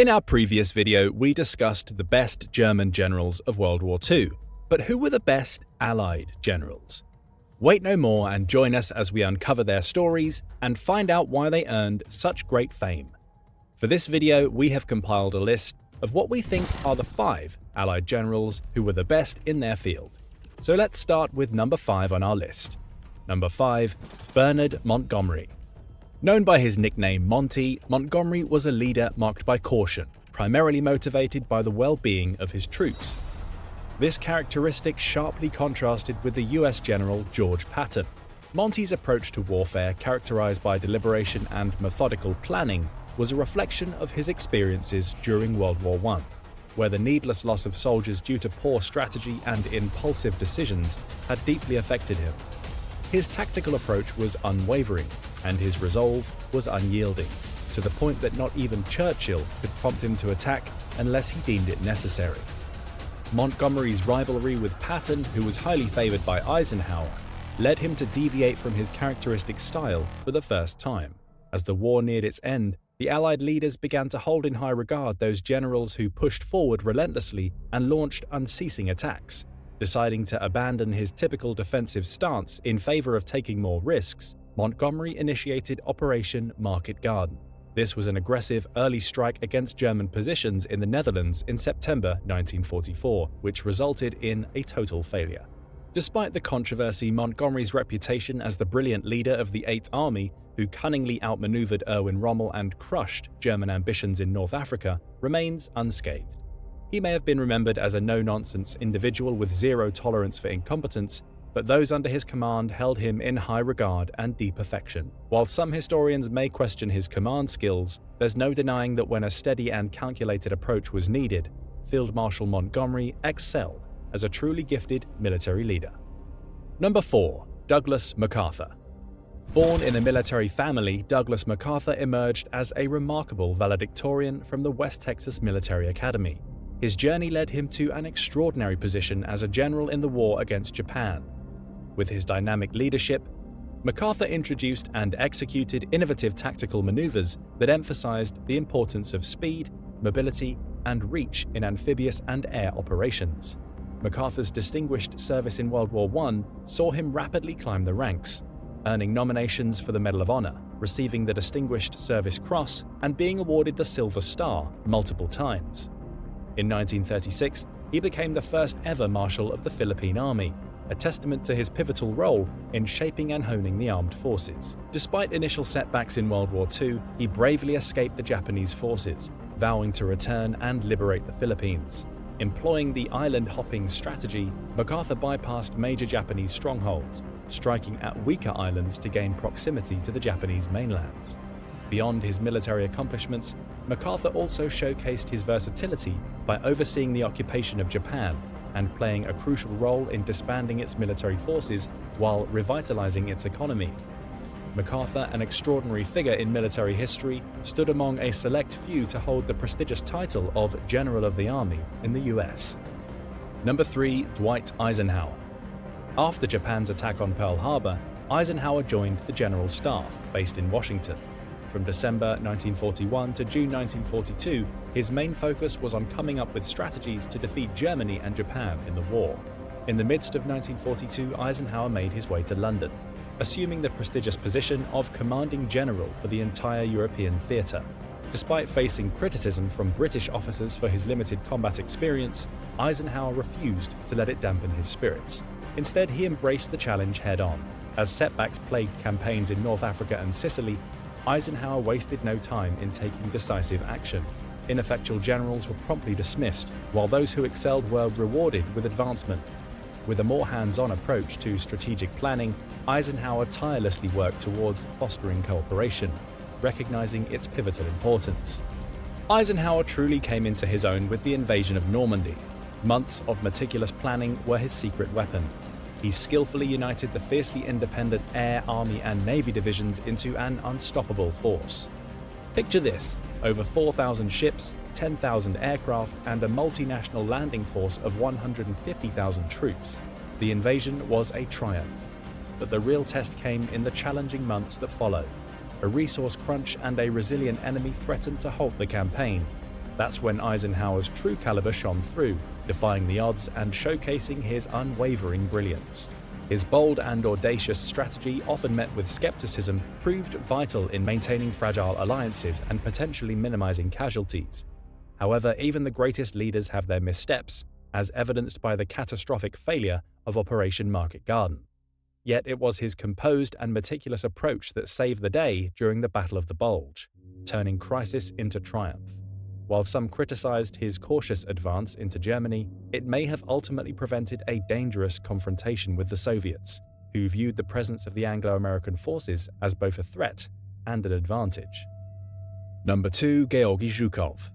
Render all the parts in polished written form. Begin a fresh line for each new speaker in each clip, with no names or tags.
In our previous video, we discussed the best German generals of World War II, but who were the best Allied generals? Wait no more and join us as we uncover their stories and find out why they earned such great fame. For this video, we have compiled a list of what we think are the 5 Allied generals who were the best in their field. So let's start with number 5 on our list. Number 5, Bernard Montgomery. Known by his nickname Monty, Montgomery was a leader marked by caution, primarily motivated by the well-being of his troops. This characteristic sharply contrasted with the US general George Patton. Monty's approach to warfare, characterized by deliberation and methodical planning, was a reflection of his experiences during World War I, where the needless loss of soldiers due to poor strategy and impulsive decisions had deeply affected him. His tactical approach was unwavering, and his resolve was unyielding, to the point that not even Churchill could prompt him to attack unless he deemed it necessary. Montgomery's rivalry with Patton, who was highly favored by Eisenhower, led him to deviate from his characteristic style for the first time. As the war neared its end, the Allied leaders began to hold in high regard those generals who pushed forward relentlessly and launched unceasing attacks. Deciding to abandon his typical defensive stance in favor of taking more risks, Montgomery initiated Operation Market Garden. This was an aggressive early strike against German positions in the Netherlands in September 1944, which resulted in a total failure. Despite the controversy, Montgomery's reputation as the brilliant leader of the 8th Army, who cunningly outmaneuvered Erwin Rommel and crushed German ambitions in North Africa, remains unscathed. He may have been remembered as a no-nonsense individual with zero tolerance for incompetence, but those under his command held him in high regard and deep affection. While some historians may question his command skills, there's no denying that when a steady and calculated approach was needed, Field Marshal Montgomery excelled as a truly gifted military leader. Number 4, Douglas MacArthur. Born in a military family, Douglas MacArthur emerged as a remarkable valedictorian from the West Texas Military Academy. His journey led him to an extraordinary position as a general in the war against Japan. With his dynamic leadership, MacArthur introduced and executed innovative tactical maneuvers that emphasized the importance of speed, mobility, and reach in amphibious and air operations. MacArthur's distinguished service in World War I saw him rapidly climb the ranks, earning nominations for the Medal of Honor, receiving the Distinguished Service Cross, and being awarded the Silver Star multiple times. In 1936, he became the first ever Marshal of the Philippine Army, a testament to his pivotal role in shaping and honing the armed forces. Despite initial setbacks in World War II, he bravely escaped the Japanese forces, vowing to return and liberate the Philippines. Employing the island-hopping strategy, MacArthur bypassed major Japanese strongholds, striking at weaker islands to gain proximity to the Japanese mainlands. Beyond his military accomplishments, MacArthur also showcased his versatility by overseeing the occupation of Japan and playing a crucial role in disbanding its military forces while revitalizing its economy. MacArthur, an extraordinary figure in military history, stood among a select few to hold the prestigious title of General of the Army in the US. Number 3, Dwight Eisenhower. After Japan's attack on Pearl Harbor, Eisenhower joined the General Staff, based in Washington. From December 1941 to June 1942, his main focus was on coming up with strategies to defeat Germany and Japan in the war. In the midst of 1942, Eisenhower made his way to London, assuming the prestigious position of commanding general for the entire European theatre. Despite facing criticism from British officers for his limited combat experience, Eisenhower refused to let it dampen his spirits. Instead, he embraced the challenge head-on. As setbacks plagued campaigns in North Africa and Sicily, Eisenhower wasted no time in taking decisive action. Ineffectual generals were promptly dismissed, while those who excelled were rewarded with advancement. With a more hands-on approach to strategic planning, Eisenhower tirelessly worked towards fostering cooperation, recognizing its pivotal importance. Eisenhower truly came into his own with the invasion of Normandy. Months of meticulous planning were his secret weapon. He skillfully united the fiercely independent Air, Army, and Navy divisions into an unstoppable force. Picture this: over 4,000 ships, 10,000 aircraft, and a multinational landing force of 150,000 troops. The invasion was a triumph. But the real test came in the challenging months that followed. A resource crunch and a resilient enemy threatened to halt the campaign. That's when Eisenhower's true caliber shone through, defying the odds and showcasing his unwavering brilliance. His bold and audacious strategy, often met with skepticism, proved vital in maintaining fragile alliances and potentially minimizing casualties. However, even the greatest leaders have their missteps, as evidenced by the catastrophic failure of Operation Market Garden. Yet it was his composed and meticulous approach that saved the day during the Battle of the Bulge, turning crisis into triumph. While some criticized his cautious advance into Germany, it may have ultimately prevented a dangerous confrontation with the Soviets, who viewed the presence of the Anglo-American forces as both a threat and an advantage. Number 2. Georgy Zhukov.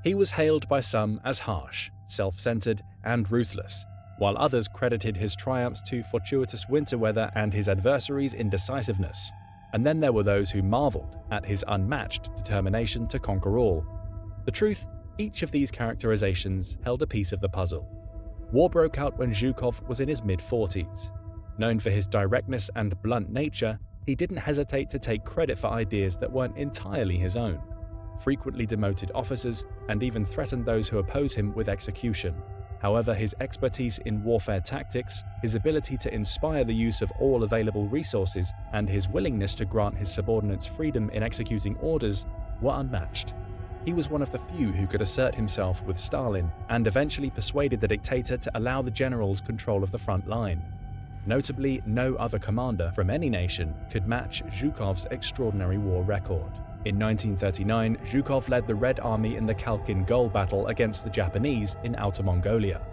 He was hailed by some as harsh, self-centered, and ruthless, while others credited his triumphs to fortuitous winter weather and his adversaries' indecisiveness. And then there were those who marveled at his unmatched determination to conquer all. The truth, each of these characterizations held a piece of the puzzle. War broke out when Zhukov was in his mid-40s. Known for his directness and blunt nature, he didn't hesitate to take credit for ideas that weren't entirely his own, frequently demoted officers, and even threatened those who oppose him with execution. However, his expertise in warfare tactics, his ability to inspire the use of all available resources, and his willingness to grant his subordinates freedom in executing orders were unmatched. He was one of the few who could assert himself with Stalin and eventually persuaded the dictator to allow the generals control of the front line. Notably, no other commander from any nation could match Zhukov's extraordinary war record. In 1939, Zhukov led the Red Army in the Khalkhin Gol battle against the Japanese in Outer Mongolia.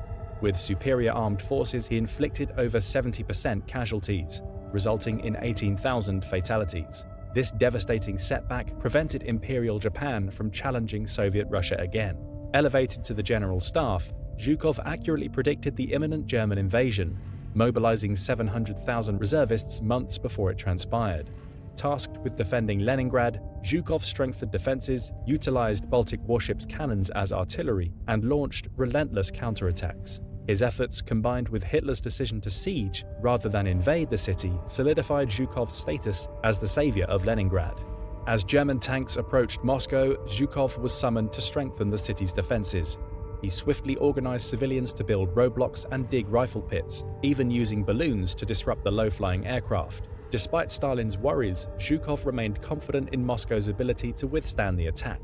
With superior armed forces, he inflicted over 70% casualties, resulting in 18,000 fatalities. This devastating setback prevented Imperial Japan from challenging Soviet Russia again. Elevated to the general staff, Zhukov accurately predicted the imminent German invasion, mobilizing 700,000 reservists months before it transpired. Tasked with defending Leningrad, Zhukov strengthened defenses, utilized Baltic warships' cannons as artillery, and launched relentless counterattacks. His efforts, combined with Hitler's decision to siege rather than invade the city, solidified Zhukov's status as the savior of Leningrad. As German tanks approached Moscow, Zhukov was summoned to strengthen the city's defenses. He swiftly organized civilians to build roadblocks and dig rifle pits, even using balloons to disrupt the low-flying aircraft. Despite Stalin's worries, Zhukov remained confident in Moscow's ability to withstand the attack.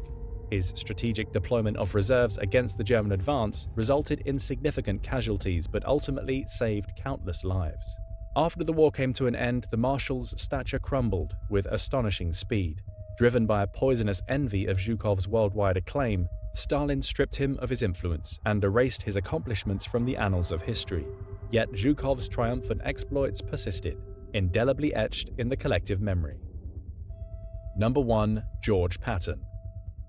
His strategic deployment of reserves against the German advance resulted in significant casualties but ultimately saved countless lives. After the war came to an end, the marshal's stature crumbled with astonishing speed. Driven by a poisonous envy of Zhukov's worldwide acclaim, Stalin stripped him of his influence and erased his accomplishments from the annals of history. Yet Zhukov's triumphant exploits persisted, indelibly etched in the collective memory. Number 1. George Patton.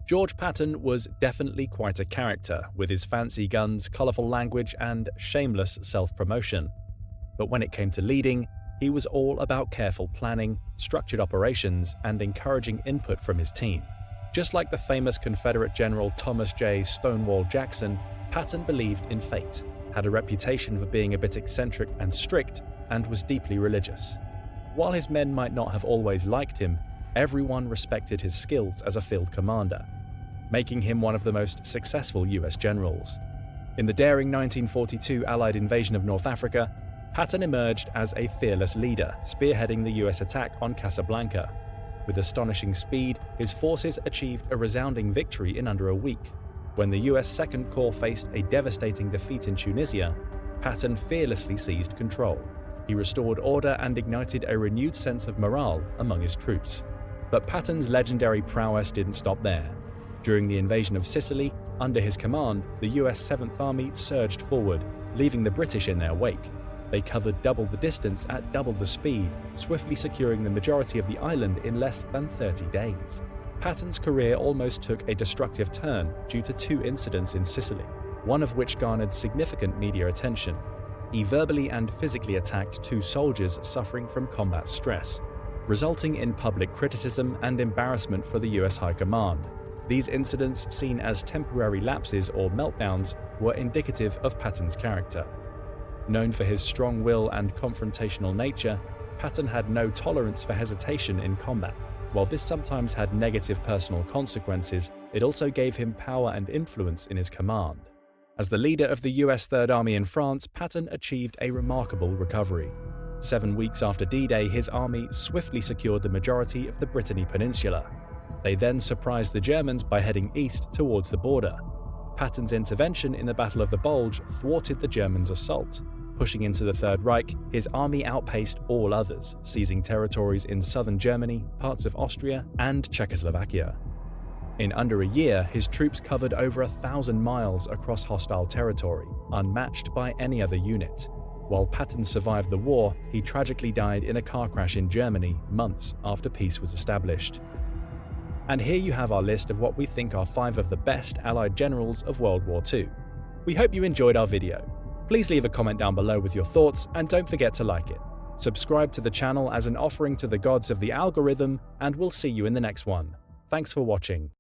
George Patton was definitely quite a character, with his fancy guns, colourful language, and shameless self-promotion. But when it came to leading, he was all about careful planning, structured operations, and encouraging input from his team. Just like the famous Confederate General Thomas J. Stonewall Jackson, Patton believed in fate, had a reputation for being a bit eccentric and strict, and was deeply religious. While his men might not have always liked him, everyone respected his skills as a field commander, making him one of the most successful US generals. In the daring 1942 Allied invasion of North Africa, Patton emerged as a fearless leader, spearheading the US attack on Casablanca. With astonishing speed, his forces achieved a resounding victory in under a week. When the US Second Corps faced a devastating defeat in Tunisia, Patton fearlessly seized control. He restored order and ignited a renewed sense of morale among his troops. But Patton's legendary prowess didn't stop there. During the invasion of Sicily, under his command, the US 7th Army surged forward, leaving the British in their wake. They covered double the distance at double the speed, swiftly securing the majority of the island in less than 30 days. Patton's career almost took a destructive turn due to 2 incidents in Sicily, one of which garnered significant media attention. He verbally and physically attacked 2 soldiers suffering from combat stress, resulting in public criticism and embarrassment for the US High Command. These incidents, seen as temporary lapses or meltdowns, were indicative of Patton's character. Known for his strong will and confrontational nature, Patton had no tolerance for hesitation in combat. While this sometimes had negative personal consequences, it also gave him power and influence in his command. As the leader of the US Third Army in France, Patton achieved a remarkable recovery. 7 weeks after D-Day, his army swiftly secured the majority of the Brittany Peninsula. They then surprised the Germans by heading east towards the border. Patton's intervention in the Battle of the Bulge thwarted the Germans' assault. Pushing into the Third Reich, his army outpaced all others, seizing territories in southern Germany, parts of Austria, and Czechoslovakia. In under a year, his troops covered over 1,000 miles across hostile territory, unmatched by any other unit. While Patton survived the war, he tragically died in a car crash in Germany months after peace was established. And here you have our list of what we think are 5 of the best Allied generals of World War II. We hope you enjoyed our video. Please leave a comment down below with your thoughts and don't forget to like it. Subscribe to the channel as an offering to the gods of the algorithm, and we'll see you in the next one. Thanks for watching.